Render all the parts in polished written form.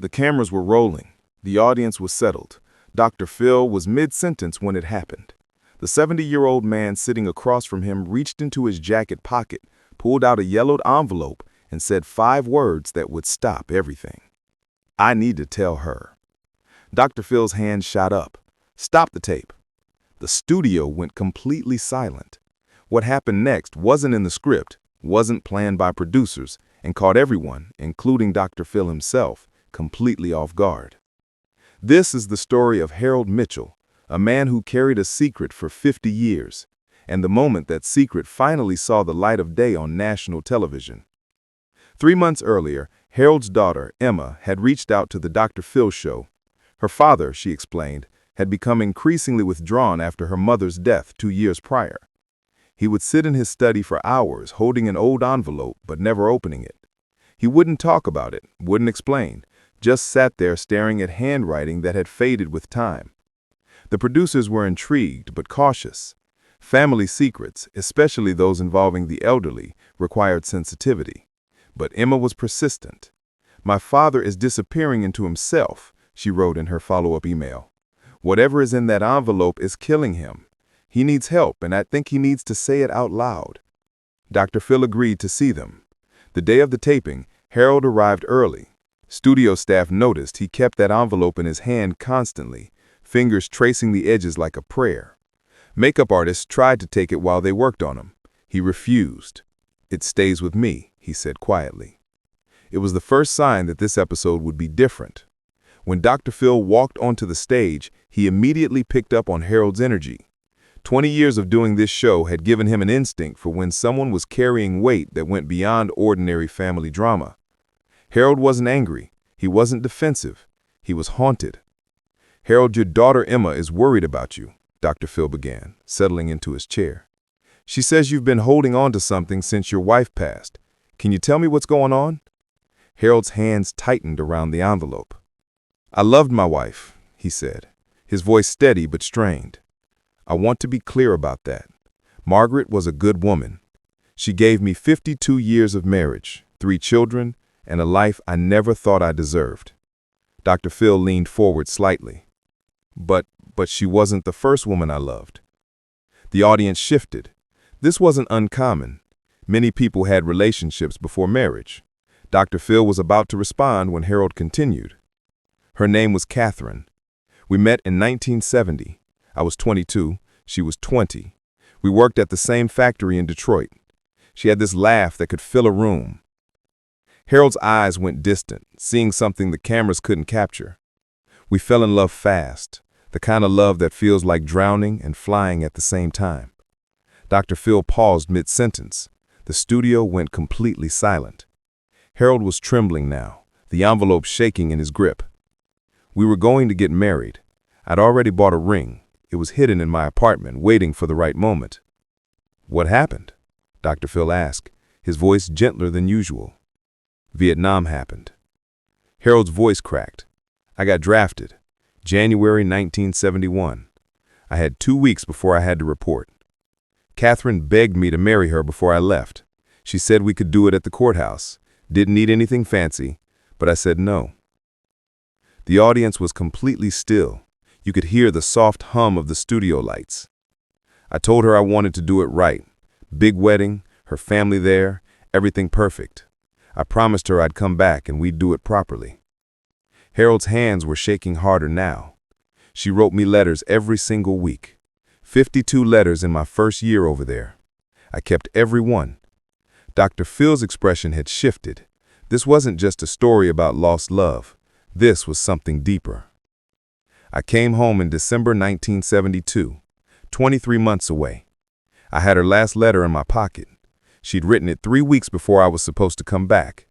The cameras were rolling. The audience was settled. Dr. Phil was mid-sentence when it happened. The 70-year-old man sitting across from him reached into his jacket pocket, pulled out a yellowed envelope, and said 5 words that would stop everything. "I need to tell her." Dr. Phil's hand shot up. "Stop the tape." The studio went completely silent. What happened next wasn't in the script, wasn't planned by producers, and caught everyone, including Dr. Phil himself, completely off guard. This is the story of Harold Mitchell, a man who carried a secret for 50 years, and the moment that secret finally saw the light of day on national television. 3 months earlier, Harold's daughter, Emma, had reached out to the Dr. Phil show. Her father, she explained, had become increasingly withdrawn after her mother's death 2 years prior. He would sit in his study for hours holding an old envelope but never opening it. He wouldn't talk about it, wouldn't explain, just sat there staring at handwriting that had faded with time. The producers were intrigued but cautious. Family secrets, especially those involving the elderly, required sensitivity. But Emma was persistent. "My father is disappearing into himself," she wrote in her follow-up email. "Whatever is in that envelope is killing him. He needs help, and I think he needs to say it out loud." Dr. Phil agreed to see them. The day of the taping, Harold arrived early. Studio staff noticed he kept that envelope in his hand constantly, fingers tracing the edges like a prayer. Makeup artists tried to take it while they worked on him. He refused. "It stays with me," he said quietly. It was the first sign that this episode would be different. When Dr. Phil walked onto the stage, he immediately picked up on Harold's energy. 20 years of doing this show had given him an instinct for when someone was carrying weight that went beyond ordinary family drama. Harold wasn't angry. He wasn't defensive. He was haunted. "Harold, your daughter Emma is worried about you," Dr. Phil began, settling into his chair. "She says you've been holding on to something since your wife passed. Can you tell me what's going on?" Harold's hands tightened around the envelope. "I loved my wife," he said, his voice steady but strained. "I want to be clear about that. Margaret was a good woman. She gave me 52 years of marriage, 3 children, and a life I never thought I deserved." Dr. Phil leaned forward slightly. But she wasn't the first woman I loved." The audience shifted. This wasn't uncommon. Many people had relationships before marriage. Dr. Phil was about to respond when Harold continued. "Her name was Catherine. We met in 1970. I was 22. She was 20. We worked at the same factory in Detroit. She had this laugh that could fill a room." Harold's eyes went distant, seeing something the cameras couldn't capture. "We fell in love fast, the kind of love that feels like drowning and flying at the same time." Dr. Phil paused mid-sentence. The studio went completely silent. Harold was trembling now, the envelope shaking in his grip. "We were going to get married. I'd already bought a ring. It was hidden in my apartment, waiting for the right moment." "What happened?" Dr. Phil asked, his voice gentler than usual. "Vietnam happened." Harold's voice cracked. "I got drafted. January 1971. I had 2 weeks before I had to report. Catherine begged me to marry her before I left. She said we could do it at the courthouse. Didn't need anything fancy, but I said no." The audience was completely still. You could hear the soft hum of the studio lights. "I told her I wanted to do it right. Big wedding, her family there, everything perfect. I promised her I'd come back and we'd do it properly." Harold's hands were shaking harder now. "She wrote me letters every single week. 52 letters in my first year over there. I kept every one." Dr. Phil's expression had shifted. This wasn't just a story about lost love. This was something deeper. "I came home in December 1972, 23 months away. I had her last letter in my pocket. She'd written it 3 weeks before I was supposed to come back.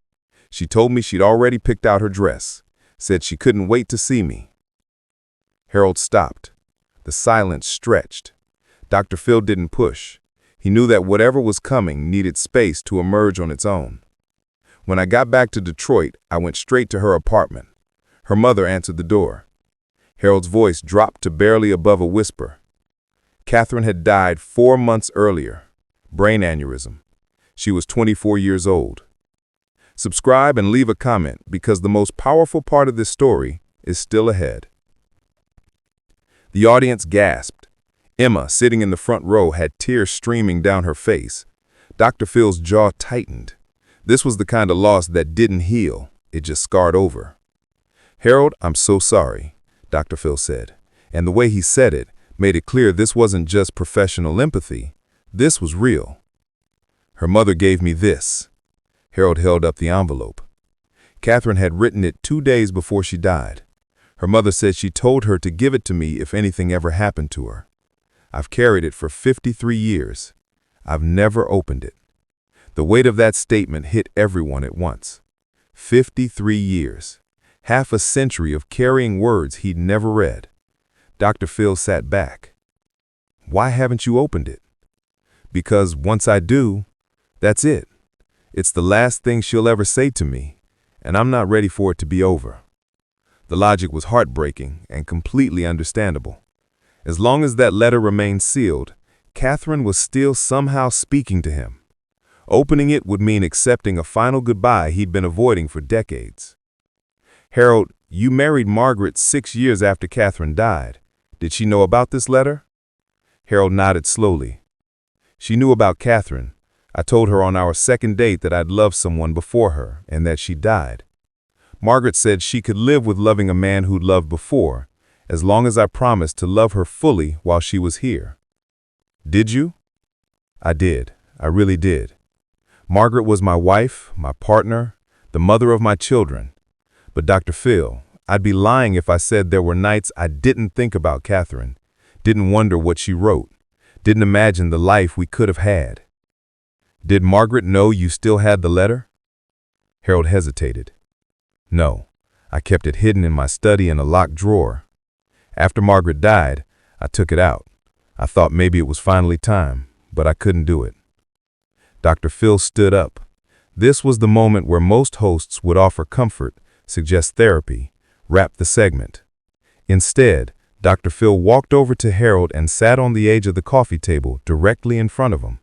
She told me she'd already picked out her dress, said she couldn't wait to see me." Harold stopped. The silence stretched. Dr. Phil didn't push. He knew that whatever was coming needed space to emerge on its own. "When I got back to Detroit, I went straight to her apartment. Her mother answered the door." Harold's voice dropped to barely above a whisper. "Catherine had died 4 months earlier. Brain aneurysm. She was 24 years old." Subscribe and leave a comment because the most powerful part of this story is still ahead. The audience gasped. Emma, sitting in the front row, had tears streaming down her face. Dr. Phil's jaw tightened. This was the kind of loss that didn't heal, it just scarred over. "Harold, I'm so sorry," Dr. Phil said, and the way he said it made it clear this wasn't just professional empathy. This was real. "Her mother gave me this." Harold held up the envelope. Catherine had written it 2 days before she died. Her mother said she told her to give it to me if anything ever happened to her. I've carried it for 53 years. I've never opened it. The weight of that statement hit everyone at once. 53 years. Half a century of carrying words he'd never read. Dr. Phil sat back. "Why haven't you opened it?" "Because once I do, that's it. It's the last thing she'll ever say to me, and I'm not ready for it to be over." The logic was heartbreaking and completely understandable. As long as that letter remained sealed, Catherine was still somehow speaking to him. Opening it would mean accepting a final goodbye he'd been avoiding for decades. "Harold, you married Margaret 6 years after Catherine died. Did she know about this letter?" Harold nodded slowly. "She knew about Catherine. I told her on our second date that I'd loved someone before her and that she died. Margaret said she could live with loving a man who'd loved before, as long as I promised to love her fully while she was here." "Did you?" "I did. I really did. Margaret was my wife, my partner, the mother of my children. But Dr. Phil, I'd be lying if I said there were nights I didn't think about Catherine, didn't wonder what she wrote, didn't imagine the life we could have had." "Did Margaret know you still had the letter?" Harold hesitated. "No, I kept it hidden in my study in a locked drawer. After Margaret died, I took it out. I thought maybe it was finally time, but I couldn't do it." Dr. Phil stood up. This was the moment where most hosts would offer comfort, suggest therapy, wrap the segment. Instead, Dr. Phil walked over to Harold and sat on the edge of the coffee table directly in front of him.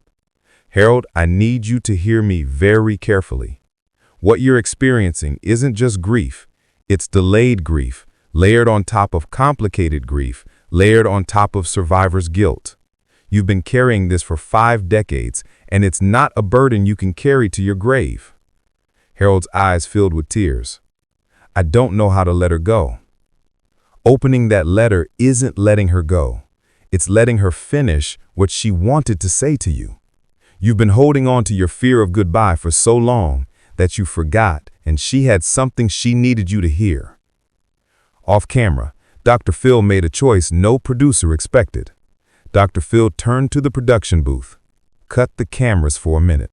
"Harold, I need you to hear me very carefully. What you're experiencing isn't just grief, it's delayed grief, layered on top of complicated grief, layered on top of survivor's guilt. You've been carrying this for 5 decades, and it's not a burden you can carry to your grave." Harold's eyes filled with tears. "I don't know how to let her go." Opening that letter isn't letting her go. It's letting her finish what she wanted to say to you. You've been holding on to your fear of goodbye for so long that you forgot, and she had something she needed you to hear. Off camera, Dr. Phil made a choice no producer expected. Dr. Phil turned to the production booth. "Cut the cameras for a minute."